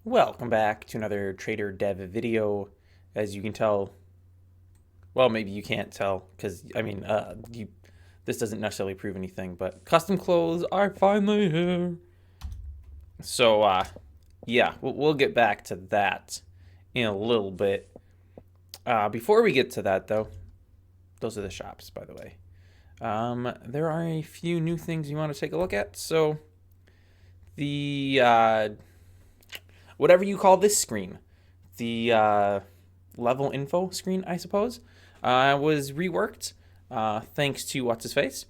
Welcome back to another Traitor-Dev video. As you can tell, well, maybe you can't tell because this doesn't necessarily prove anything, but custom clothes are finally here. So, yeah, we'll get back to that in a little bit. Before we get to that, though, those are the shops, by the way. There are a few new things you want to take a look at. So, the whatever you call this screen, the level info screen, I suppose, was reworked thanks to what's his face.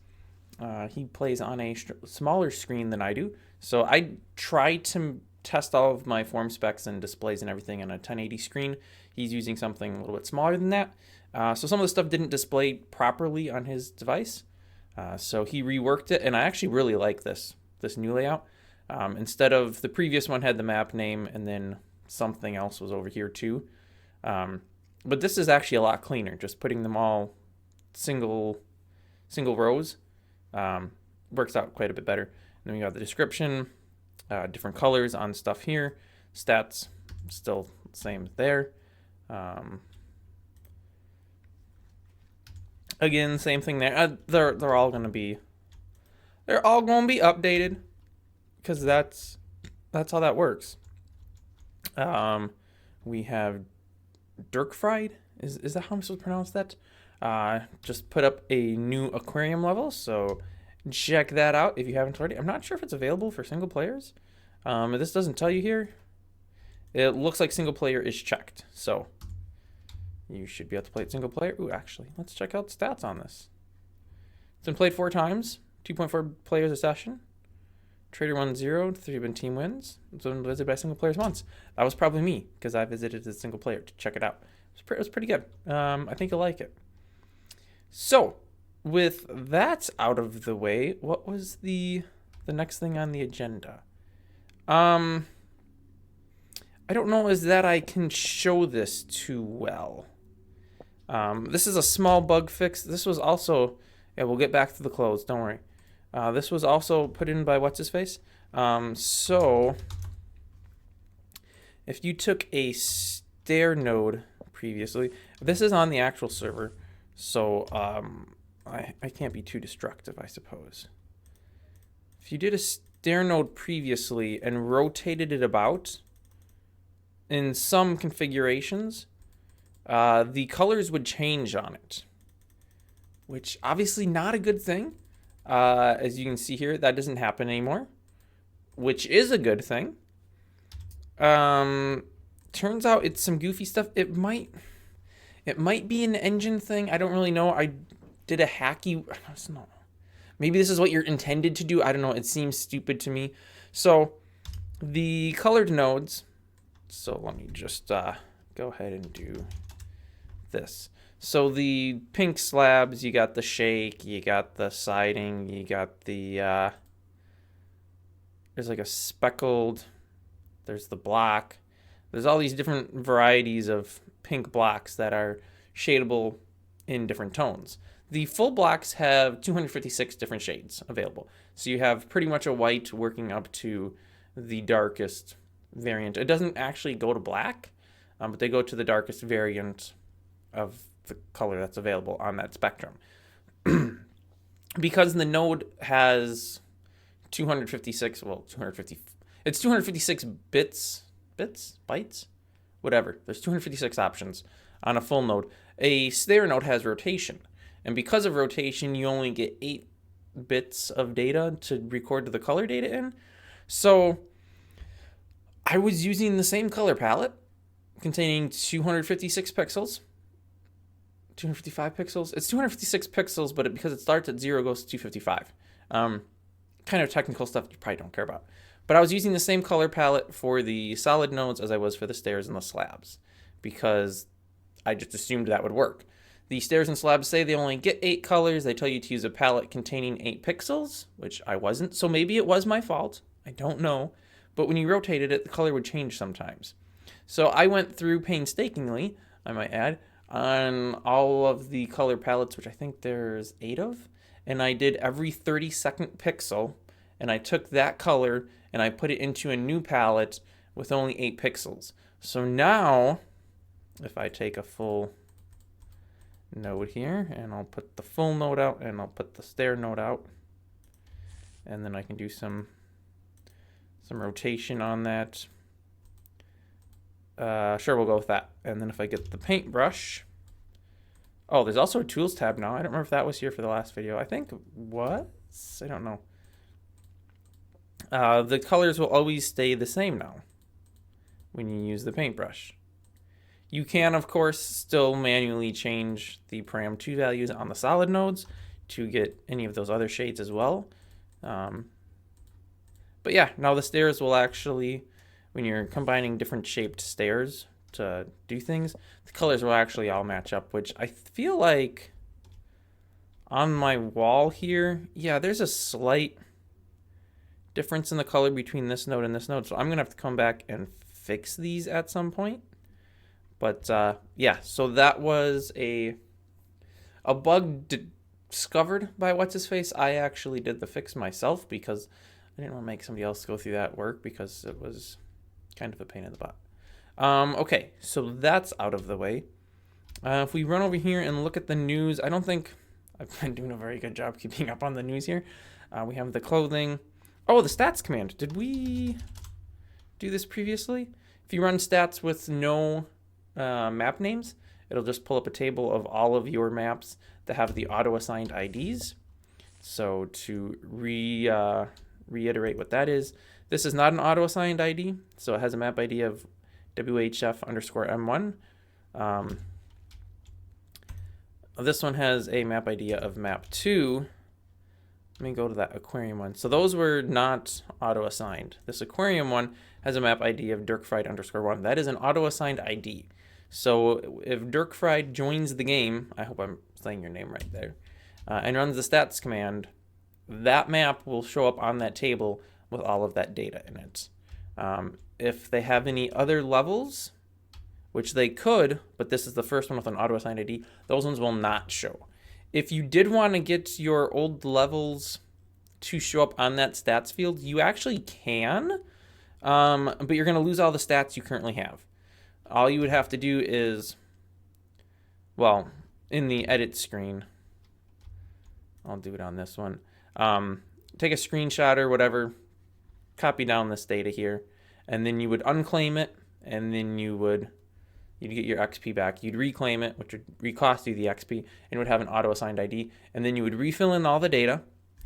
He plays on a smaller screen than I do, so I tried to test all of my form specs and displays and everything on a 1080 screen. He's using something a little bit smaller than that, so some of the stuff didn't display properly on his device. So he reworked it, and I actually really like this new layout. Instead of the previous one had the map name and then something else was over here too. But this is actually a lot cleaner. Just putting them all single rows works out quite a bit better. And then we got the description, different colors on stuff here. Stats still the same there. Again, same thing there. They're all gonna be updated because that's how that works. We have Dirk Fried. Is that how I'm supposed to pronounce that? Just put up a new aquarium level, so check that out if you haven't already. I'm not sure if it's available for single players. This doesn't tell you here. It looks like single player is checked, so you should be able to play it single player. Ooh, actually, let's check out stats on this. It's been played 4 times, 2.4 players a session. Trader 1-0, 3 team wins. It's been visited by single players once. That was probably me because I visited as a single player to check it out. It was pretty good. I think you'll like it. So, with that out of the way, what was the next thing on the agenda? I don't know is that I can show this too well. This is a small bug fix. This was also, yeah, we'll get back to the clothes. Don't worry. This was also put in by what's his face. So if you took a stair node previously, this is on the actual server, so I can't be too destructive, I suppose. If you did a stair node previously and rotated it about in some configurations, the colors would change on it, which obviously not a good thing. As you can see here, that doesn't happen anymore, which is a good thing. Turns out it's some goofy stuff. It might be an engine thing. I don't really know. I did a hacky. No. Maybe this is what you're intended to do. I don't know. It seems stupid to me. So the colored nodes. So let me just go ahead and do this. So the pink slabs, you got the shake, you got the siding, you got the, there's like a speckled, there's the block. There's all these different varieties of pink blocks that are shadable in different tones. The full blocks have 256 different shades available. So you have pretty much a white working up to the darkest variant. It doesn't actually go to black, but they go to the darkest variant of the color that's available on that spectrum. Because the node has 256, well, 250, it's 256 bytes, whatever. There's 256 options on a full node. A stair node has rotation, and because of rotation, you only get 8 bits of data to record the color data in. So I was using the same color palette containing 256 pixels. 255 pixels. It's 256 pixels, but because it starts at 0, goes to 255. Kind of technical stuff you probably don't care about. But I was using the same color palette for the solid nodes as I was for the stairs and the slabs, because I just assumed that would work. The stairs and slabs say they only get 8 colors. They tell you to use a palette containing 8 pixels, which I wasn't. So maybe it was my fault. I don't know. But when you rotated it, the color would change sometimes. So I went through painstakingly, I might add, on all of the color palettes, which I think there's 8 of, and I did every 32nd pixel, and I took that color and I put it into a new palette with only 8 pixels. So now, if I take a full node here, and I'll put the full node out, and I'll put the stair node out, and then I can do some rotation on that. Sure, we'll go with that. And then if I get the paintbrush, oh, there's also a tools tab now. I don't remember if that was here for the last video. I think what? I don't know. The colors will always stay the same now when you use the paintbrush. You can, of course, still manually change the param2 values on the solid nodes to get any of those other shades as well. But yeah, now the stairs will actually, when you're combining different shaped stairs to do things, the colors will actually all match up, which I feel like on my wall here, yeah, there's a slight difference in the color between this node and this node. So I'm going to have to come back and fix these at some point. But yeah, so that was a bug discovered by What's-His-Face. I actually did the fix myself because I didn't want to make somebody else go through that work because it was kind of a pain in the butt. Okay, so that's out of the way. If we run over here and look at the news, I don't think I've been doing a very good job keeping up on the news here. We have the clothing. Oh, the stats command. Did we do this previously? If you run stats with no map names, it'll just pull up a table of all of your maps that have the auto-assigned IDs. So to reiterate what that is, this is not an auto-assigned ID, so it has a map ID of WHF_M1. This one has a map ID of map 2. Let me go to that aquarium one. So those were not auto-assigned. This aquarium one has a map ID of Dirkfried_1. That is an auto-assigned ID. So if Dirkfried joins the game, I hope I'm saying your name right there, and runs the stats command, that map will show up on that table with all of that data in it. If they have any other levels, which they could, but this is the first one with an auto-assigned ID, those ones will not show. If you did want to get your old levels to show up on that stats field, you actually can, but you're going to lose all the stats you currently have. All you would have to do is, well, in the edit screen, I'll do it on this one, take a screenshot or whatever, copy down this data here, and then you would unclaim it, and then you'd get your XP back. You'd reclaim it, which would recost you the XP, and it would have an auto-assigned ID. And then you would refill in all the data.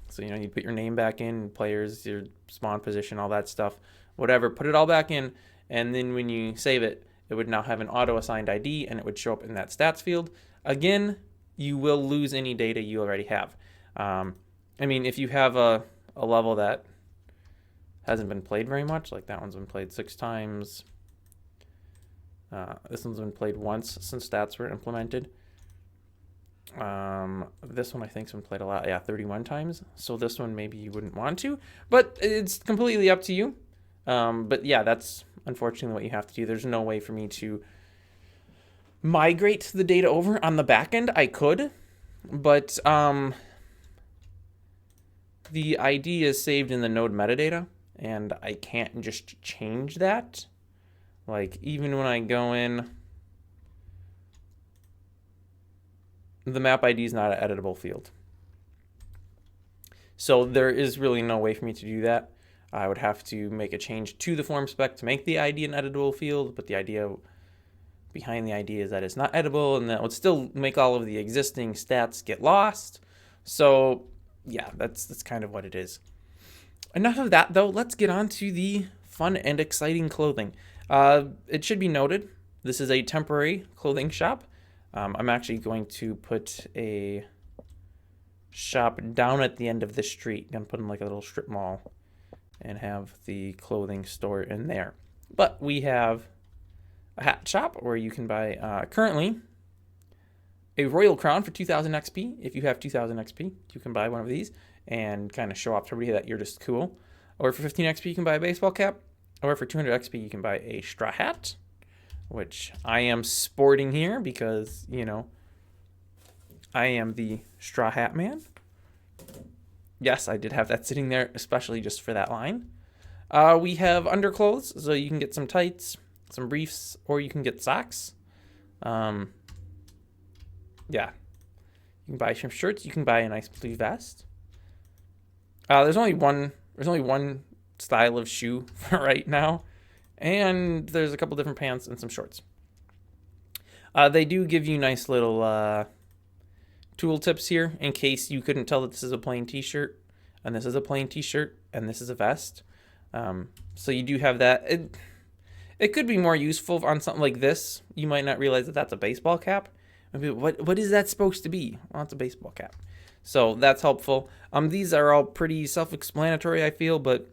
So, you know, you'd put your name back in, players, your spawn position, all that stuff, whatever. Put it all back in, and then when you save it, it would now have an auto-assigned ID, and it would show up in that stats field. Again, you will lose any data you already have. I mean, if you have a level that hasn't been played very much, like that one's been played 6 times, this one's been played once since stats were implemented. This one I think's been played a lot, yeah, 31 times. So this one maybe you wouldn't want to, but it's completely up to you. But yeah, that's unfortunately what you have to do. There's no way for me to migrate the data over on the back end. I could, but the ID is saved in the node metadata, and I can't just change that. Like, even when I go in, the map ID is not an editable field. So there is really no way for me to do that. I would have to make a change to the form spec to make the ID an editable field, but the idea behind the ID is that it's not editable, and that would still make all of the existing stats get lost. So yeah, that's kind of what it is. Enough of that, though. Let's get on to the fun and exciting clothing. It should be noted, this is a temporary clothing shop. I'm actually going to put a shop down at the end of the street. I'm going to put in like a little strip mall and have the clothing store in there. But we have a hat shop where you can buy, currently, a Royal Crown for 2,000 XP. If you have 2,000 XP, you can buy one of these and kind of show off to everybody that you're just cool. Or for 15 XP, you can buy a baseball cap. Or for 200 XP, you can buy a straw hat, which I am sporting here because, you know, I am the straw hat man. Yes, I did have that sitting there, especially just for that line. We have underclothes, so you can get some tights, some briefs, or you can get socks. Yeah, you can buy some shirts. You can buy a nice blue vest. There's only one style of shoe for right now, and there's a couple different pants and some shorts. They do give you nice little tool tips here in case you couldn't tell that this is a plain t-shirt, and this is a plain t-shirt, and this is a vest. So you do have that. It could be more useful on something like this. You might not realize that that's a baseball cap. What is that supposed to be? Well, it's a baseball cap. So that's helpful. These are all pretty self-explanatory, I feel, but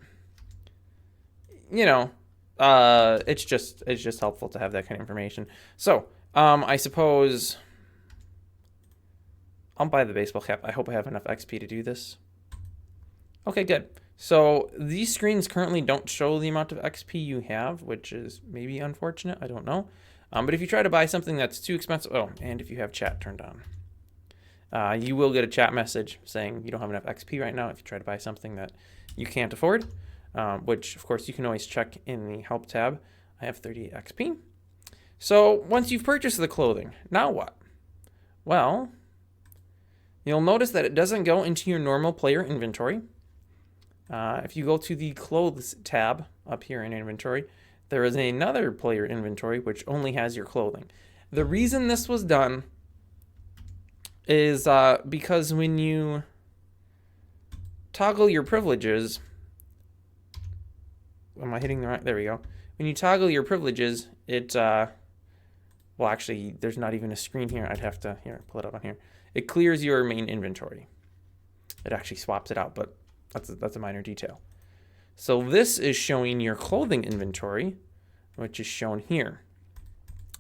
you know, it's just helpful to have that kind of information. So, I suppose I'll buy the baseball cap. I hope I have enough XP to do this. Okay, good. So these screens currently don't show the amount of XP you have, which is maybe unfortunate. I don't know. But if you try to buy something that's too expensive, oh, and if you have chat turned on, you will get a chat message saying you don't have enough XP right now if you try to buy something that you can't afford, which, of course, you can always check in the help tab. I have 38 XP. So once you've purchased the clothing, now what? Well, you'll notice that it doesn't go into your normal player inventory. If you go to the clothes tab up here in inventory, there is another player inventory which only has your clothing. The reason this was done is because when you toggle your privileges, am I hitting the right? There we go. When you toggle your privileges, it, well, actually, there's not even a screen here. I'd have to, here, pull it up on here. It clears your main inventory. It actually swaps it out, but that's a minor detail. So this is showing your clothing inventory, which is shown here.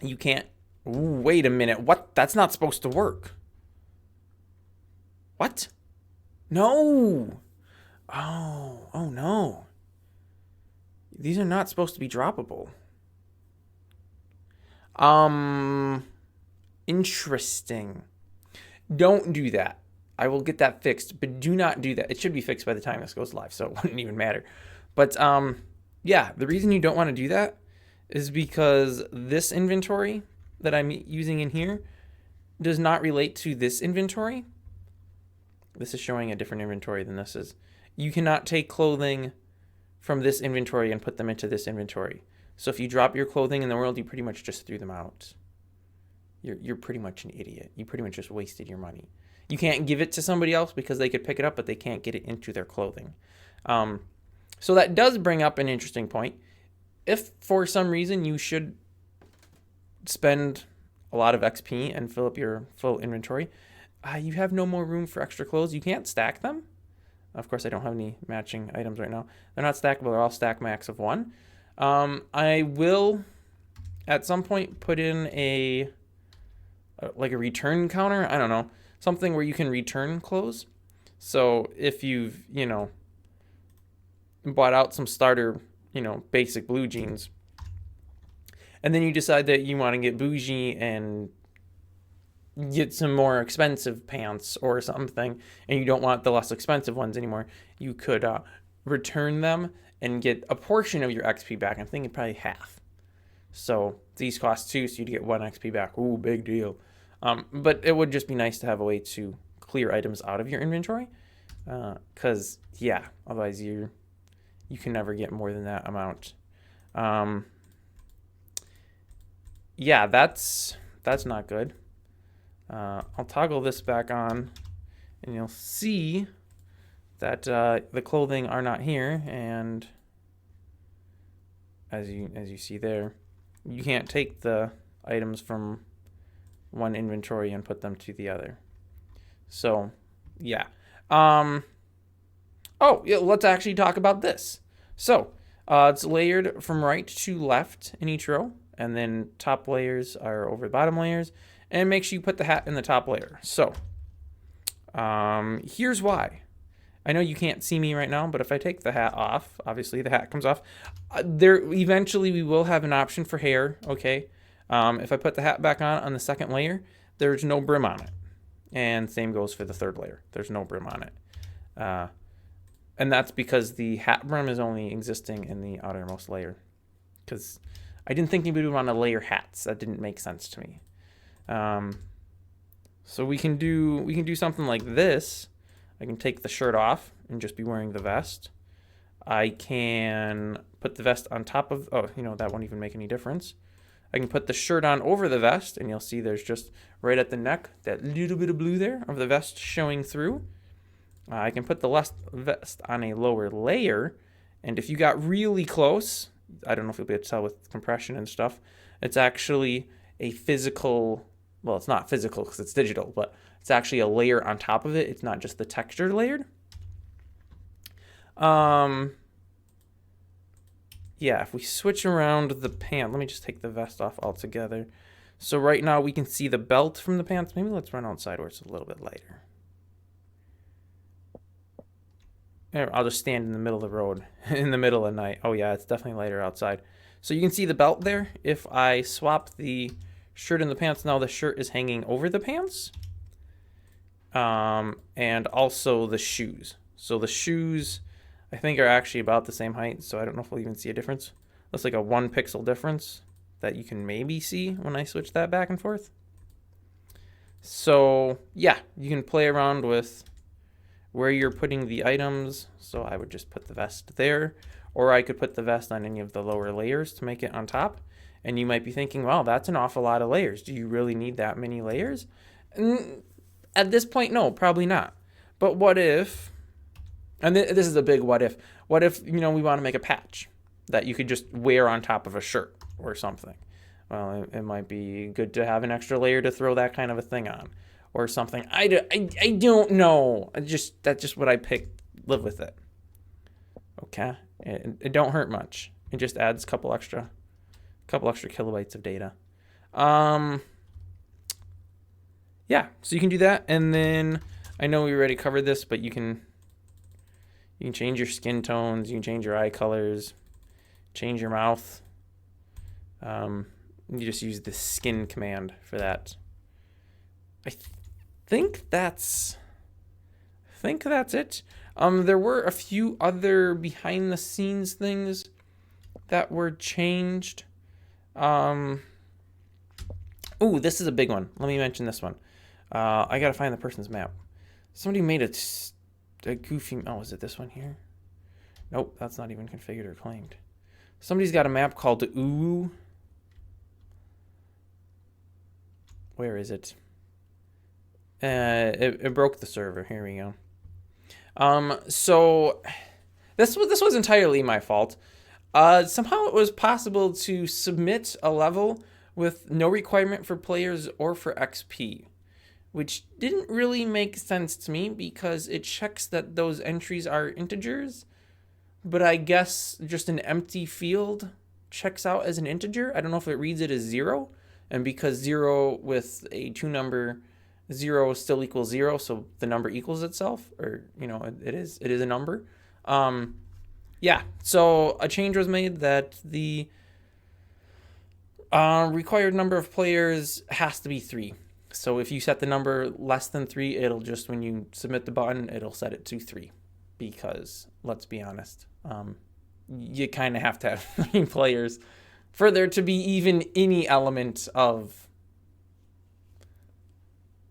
You can't, ooh, wait a minute, what? That's not supposed to work. What? No. Oh no. These are not supposed to be droppable. Interesting. Don't do that. I will get that fixed, but do not do that. It should be fixed by the time this goes live, so it wouldn't even matter. But yeah, the reason you don't want to do that is because this inventory that I'm using in here does not relate to this inventory. This is showing a different inventory than this is. You cannot take clothing from this inventory and put them into this inventory. So if you drop your clothing in the world, you pretty much just threw them out. You're pretty much an idiot. You pretty much just wasted your money. You can't give it to somebody else because they could pick it up, but they can't get it into their clothing. So that does bring up an interesting point. If for some reason you should spend a lot of XP and fill up your full inventory, you have no more room for extra clothes. You can't stack them. Of course, I don't have any matching items right now. They're not stackable. They're all stack max of 1. I will, at some point, put in a return counter. I don't know. Something where you can return clothes. So if you've, bought out some starter, basic blue jeans, and then you decide that you want to get bougie and get some more expensive pants or something, and you don't want the less expensive ones anymore, you could return them and get a portion of your XP back. I'm thinking probably half. So these cost 2, so you'd get 1 XP back. Ooh, big deal. But it would just be nice to have a way to clear items out of your inventory, because yeah, otherwise you can never get more than that amount. Yeah, that's not good. I'll toggle this back on, and you'll see that the clothing are not here, and as you see there, you can't take the items from one inventory and put them to the other. So yeah. Oh yeah, let's actually talk about this. So it's layered from right to left in each row, and then top layers are over the bottom layers, and make sure you put the hat in the top layer. So here's why. I know you can't see me right now, but if I take the hat off, obviously the hat comes off. There eventually we will have an option for hair, okay? If I put the hat back on the second layer, there's no brim on it. And same goes for the third layer. There's no brim on it. And that's because the hat brim is only existing in the outermost layer. Because I didn't think anybody would want to layer hats. That didn't make sense to me. So we can do something like this. I can take the shirt off and just be wearing the vest. I can put the vest on top of, oh, you know, that won't even make any difference. I can put the shirt on over the vest, and you'll see there's just right at the neck, that little bit of blue there of the vest showing through. I can put the vest on a lower layer, and if you got really close, I don't know if you'll be able to tell with compression and stuff, it's actually a physical, well, it's not physical because it's digital, but it's actually a layer on top of it. It's not just the texture layered. Yeah, if we switch around the pants, let me just take the vest off altogether. So right now we can see the belt from the pants. Maybe let's run outside where it's a little bit lighter. I'll just stand in the middle of the road in the middle of the night. Oh yeah, it's definitely lighter outside. So you can see the belt there. If I swap the shirt and the pants, now the shirt is hanging over the pants. And also the shoes. So the shoes, I think, are actually about the same height. So I don't know if we'll even see a difference. Looks like a 1 pixel difference that you can maybe see when I switch that back and forth. So yeah, you can play around with where you're putting the items. So I would just put the vest there, or I could put the vest on any of the lower layers to make it on top. And you might be thinking, wow, that's an awful lot of layers. Do you really need that many layers? At this point, no, probably not. But what if, and this is a big what if you know, we want to make a patch that you could just wear on top of a shirt or something. Well, it might be good to have an extra layer to throw that kind of a thing on or something. I don't know. That's just what I picked. Live with it. Okay. It don't hurt much. It just adds a couple extra kilobytes of data. Yeah, so you can do that. And then I know we already covered this, but you can change your skin tones, you can change your eye colors, change your mouth. You just use the skin command for that. I think that's it. There were a few other behind the scenes things that were changed. Oh, this is a big one. Let me mention this one. I gotta find the person's map. Somebody made a goofy, oh, is it this one here? Nope, that's not even configured or claimed. Somebody's got a map called Ooh. Where is it? It broke the server. Here we go. So this was entirely my fault. Somehow it was possible to submit a level with no requirement for players or for XP, which didn't really make sense to me because it checks that those entries are integers, but I guess just an empty field checks out as an integer. I don't know if it reads it as 0, and because 0 with a 2 number, 0 still equals 0, so the number equals itself, or, you know, it is a number. Yeah, so a change was made that the required number of players has to be 3. So if you set the number less than 3, it'll just, when you submit the button, it'll set it to 3. Because, let's be honest, you kind of have to have 3 players for there to be even any element of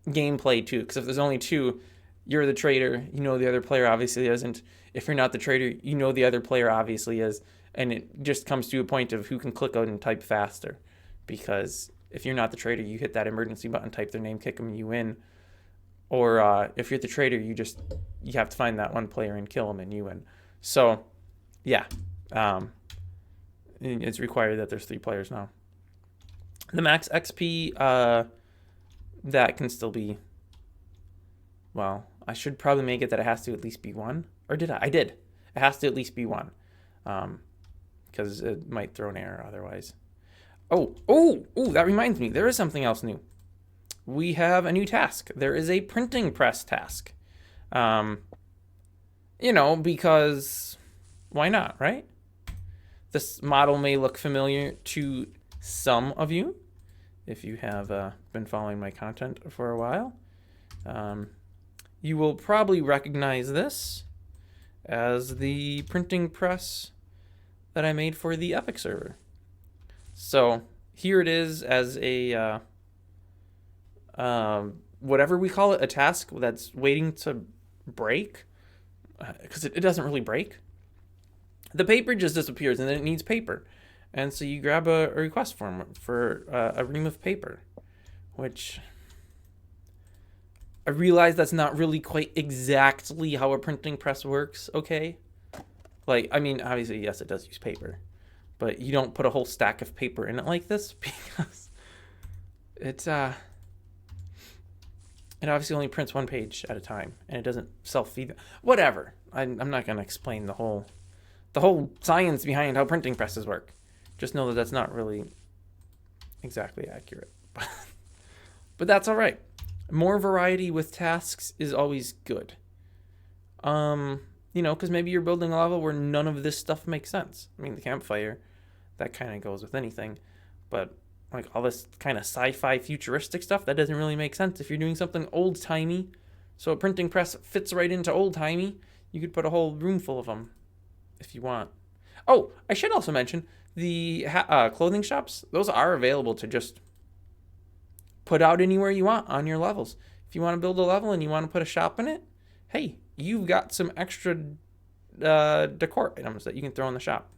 gameplay too. Because if there's only 2, you're the traitor, you know the other player obviously isn't. If you're not the traitor, you know the other player obviously is. And it just comes to a point of who can click out and type faster. Because if you're not the traitor, you hit that emergency button, type their name, kick them, and you win. Or if you're the traitor, you have to find that one player and kill them, and you win. So, yeah, it's required that there's 3 players now. The max XP, that can still be, well, I should probably make it that it has to at least be 1. Or did I? I did. It has to at least be 1. Because it might throw an error otherwise. Oh, that reminds me. There is something else new. We have a new task. There is a printing press task. You know, because why not, right? This model may look familiar to some of you if you have been following my content for a while. You will probably recognize this as the printing press that I made for the Epic server. So here it is as a whatever we call it, a task that's waiting to break, because it doesn't really break. The paper just disappears, and then it needs paper. And so you grab a request form for a ream of paper, which I realize that's not really quite exactly how a printing press works, okay? Like, I mean, obviously, yes, it does use paper, but you don't put a whole stack of paper in it like this, because it obviously only prints one page at a time, and it doesn't self-feed. Whatever. I'm not going to explain the whole science behind how printing presses work. Just know that that's not really exactly accurate. But that's all right. More variety with tasks is always good. Because maybe you're building a level where none of this stuff makes sense. I mean, the campfire, that kind of goes with anything. But like all this kind of sci-fi futuristic stuff, that doesn't really make sense if you're doing something old-timey. So a printing press fits right into old-timey. You could put a whole room full of them if you want. Oh, I should also mention the clothing shops. Those are available to just put out anywhere you want on your levels. If you want to build a level and you want to put a shop in it, hey, you've got some extra decor items that you can throw in the shop.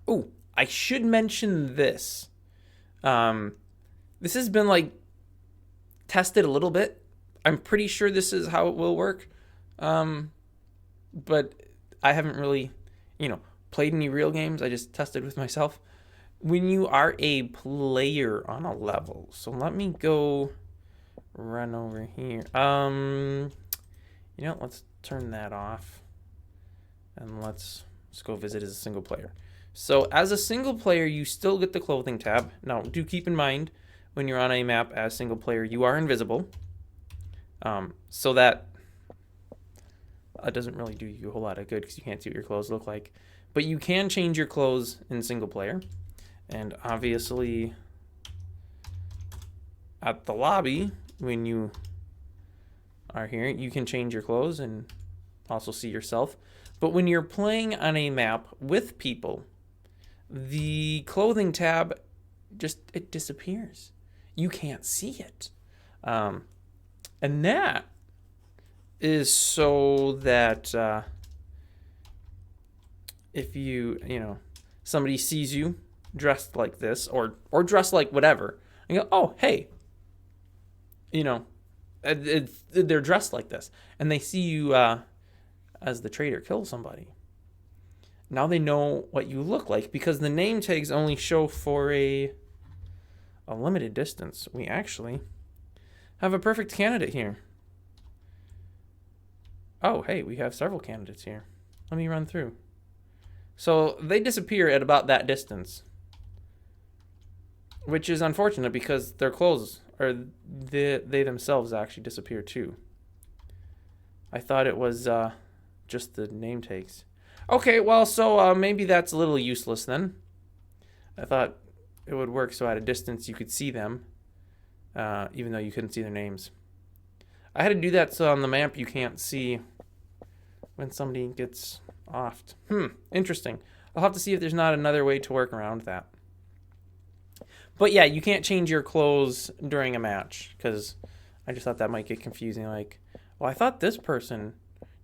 Oh, I should mention this. This has been like tested a little bit. I'm pretty sure this is how it will work. But I haven't really, played any real games. I just tested with myself. When you are a player on a level, so let me go run over here. Let's turn that off, and let's go visit as a single player. So as a single player, you still get the clothing tab. Now, do keep in mind when you're on a map as single player, you are invisible. So that doesn't really do you a whole lot of good because you can't see what your clothes look like. But you can change your clothes in single player. And obviously, at the lobby, when you are here, you can change your clothes and also see yourself. But when you're playing on a map with people, the clothing tab it disappears. You can't see it. And that is so that if somebody sees you dressed like this or dressed like whatever, and go, oh, hey, they're dressed like this, and they see you as the traitor kill somebody. Now they know what you look like because the name tags only show for a limited distance. We actually have a perfect candidate here. Oh, hey, we have several candidates here. Let me run through. So they disappear at about that distance, which is unfortunate because their clothes, or they themselves actually disappear too. I thought it was just the name tags. Okay, well, so maybe that's a little useless then. I thought it would work so at a distance you could see them, even though you couldn't see their names. I had to do that so on the map you can't see when somebody gets offed. Interesting. I'll have to see if there's not another way to work around that. But yeah, you can't change your clothes during a match, because I just thought that might get confusing. Like, well, I thought this person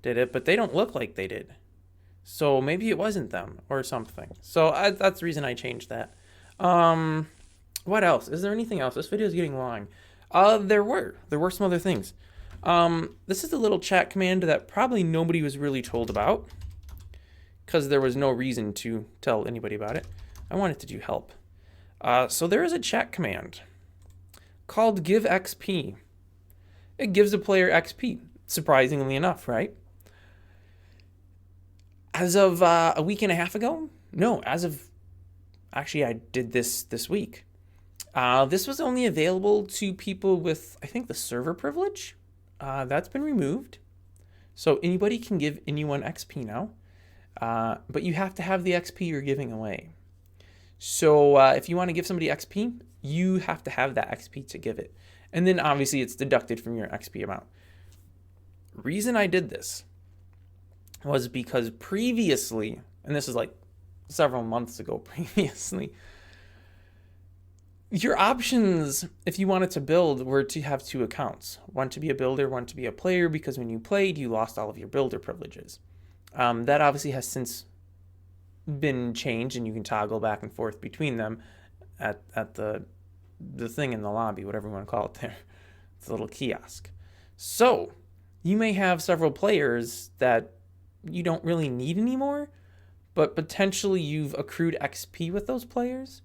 did it, but they don't look like they did. So maybe it wasn't them or something. So that's the reason I changed that. What else? Is there anything else? This video is getting long. There were some other things. This is a little chat command that probably nobody was really told about, because there was no reason to tell anybody about it. I wanted to do help. So there is a chat command called give XP. It gives a player XP, surprisingly enough, right? As of a week and a half ago? No, actually I did this week. This was only available to people with, I think, the server privilege. That's been removed. So anybody can give anyone XP now. But you have to have the XP you're giving away. So if you want to give somebody XP, you have to have that XP to give it. And then obviously it's deducted from your XP amount. Reason I did this was because previously, and this is like several months ago previously, your options, if you wanted to build, were to have 2 accounts. One to be a builder, one to be a player, because when you played, you lost all of your builder privileges. That obviously has since been changed, and you can toggle back and forth between them at the thing in the lobby, whatever you want to call it there. It's a little kiosk. So you may have several players that you don't really need anymore, but potentially you've accrued XP with those players.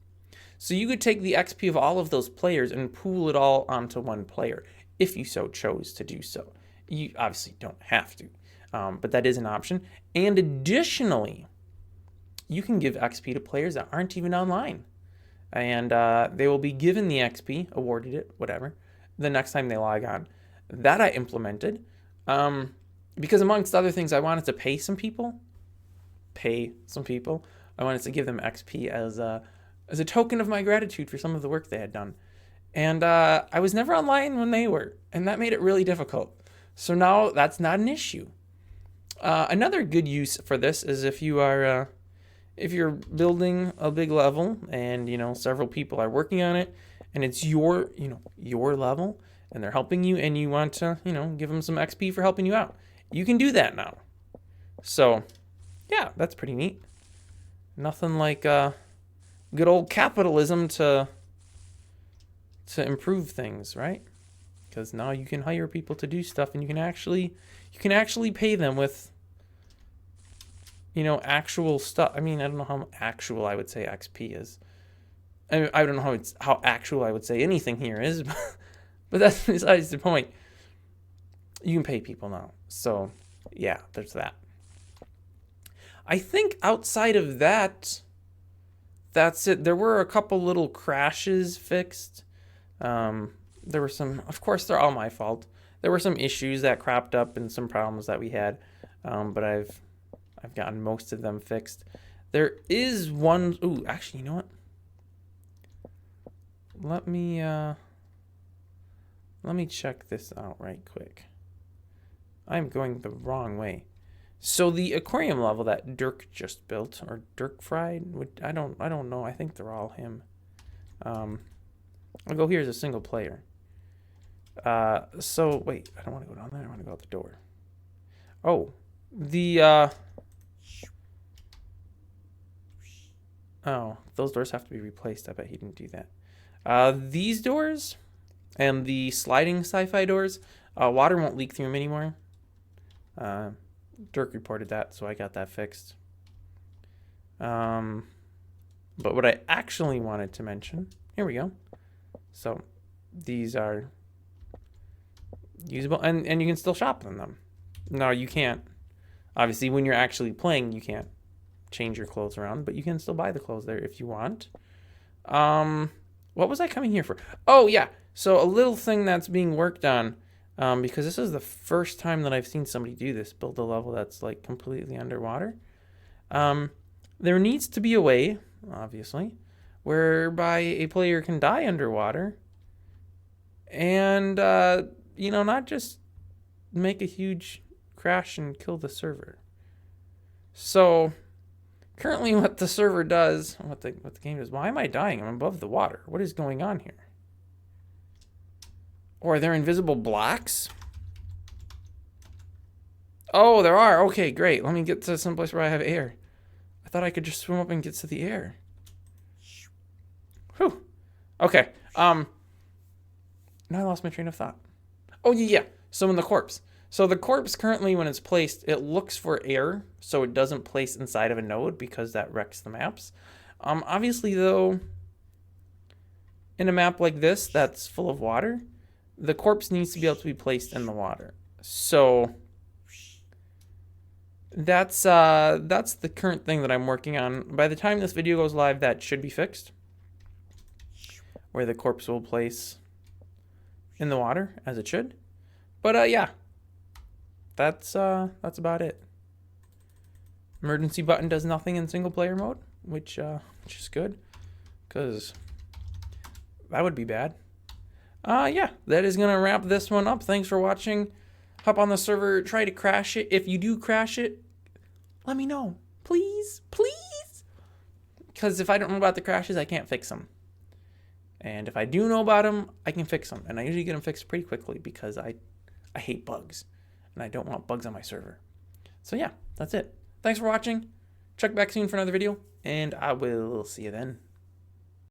So you could take the XP of all of those players and pool it all onto one player, if you so chose to do so. You obviously don't have to, but that is an option. And additionally, you can give XP to players that aren't even online. And they will be given the XP, awarded it, whatever, the next time they log on. That I implemented because amongst other things, I wanted to pay some people. I wanted to give them XP as a token of my gratitude for some of the work they had done. And I was never online when they were, and that made it really difficult. So now that's not an issue. Another good use for this is if you're building a big level and, several people are working on it and it's your level and they're helping you and you want to, give them some XP for helping you out. You can do that now. So, yeah, that's pretty neat. Nothing like good old capitalism to improve things, right? Because now you can hire people to do stuff and you can actually pay them with actual stuff. I mean, I don't know how actual I would say XP is. I don't know how actual I would say anything here is, but that's besides the point. You can pay people now. So, yeah, there's that. I think outside of that, that's it. There were a couple little crashes fixed. There were some, of course, they're all my fault. There were some issues that cropped up and some problems that we had, but I've gotten most of them fixed. There is one. Ooh, actually, you know what? Let me check this out right quick. I'm going the wrong way. So the aquarium level that Dirk just built, or Dirk Fried, I don't know. I think they're all him. I'll go here as a single player. So wait, I don't want to go down there. I want to go out the door. Oh, oh, those doors have to be replaced. I bet he didn't do that. These doors and the sliding sci-fi doors, water won't leak through them anymore. Dirk reported that, so I got that fixed. But what I actually wanted to mention, here we go. So these are usable, and you can still shop in them. No, you can't. Obviously, when you're actually playing, you can't change your clothes around, but you can still buy the clothes there if you want. What was I coming here for? Oh, yeah. So a little thing that's being worked on, because this is the first time that I've seen somebody do this, build a level that's like completely underwater. There needs to be a way, obviously, whereby a player can die underwater and, not just make a huge crash and kill the server. So currently what the server does, what the game does, why am I dying? I'm above the water. What is going on here? Or are there invisible blocks? Oh, there are. Okay, great. Let me get to some place where I have air. I thought I could just swim up and get to the air. Whew. Okay. Now I lost my train of thought. Oh, yeah. So in the corpse. So the corpse currently, when it's placed, it looks for air, so it doesn't place inside of a node because that wrecks the maps. Obviously, though, in a map like this that's full of water, the corpse needs to be able to be placed in the water. So that's the current thing that I'm working on. By the time this video goes live, that should be fixed, where the corpse will place in the water as it should. But yeah, that's about it. Emergency button does nothing in single player mode, which is good, because that would be bad. Yeah, that is gonna wrap this one up. Thanks for watching. Hop on the server, try to crash it. If you do crash it, let me know. Please, please. Because if I don't know about the crashes, I can't fix them. And if I do know about them, I can fix them. And I usually get them fixed pretty quickly because I hate bugs. And I don't want bugs on my server. So yeah, that's it. Thanks for watching. Check back soon for another video. And I will see you then.